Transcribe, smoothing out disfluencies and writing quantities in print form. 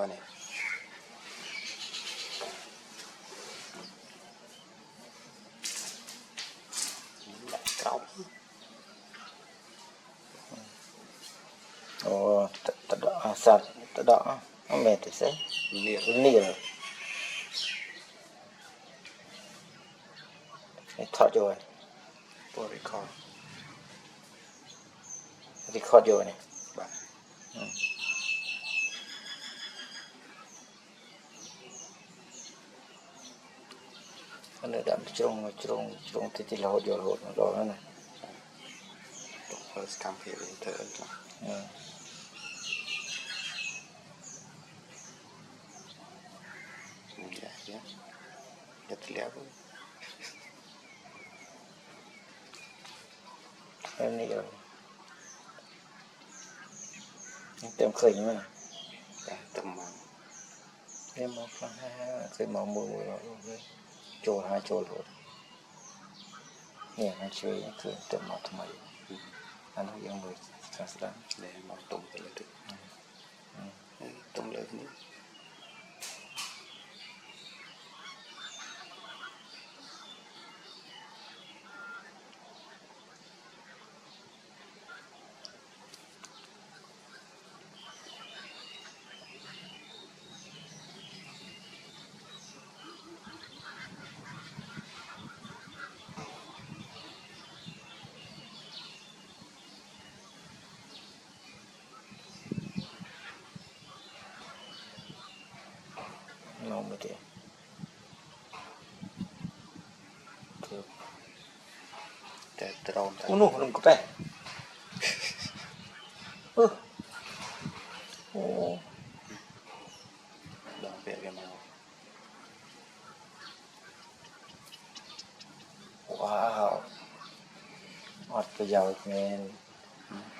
này cậu đỏ sạt đỏ nó mệt thì sẽ nỉa thọt rồi record rồi này anh đã đâm trong thì là hột rồi này first come here in third ya terlihat em nỉa tem khởi mà tầm em một cái màu mùi trồi hai trồi rồi nè anh chơi cứ tầm một thay anh nói yang mùi sáng sáng để màu tùng cái là được tùng lên nữa màu mùi thì để tròn nụ đừng có vẻ đó về cái màu wow ngọt cái dầu men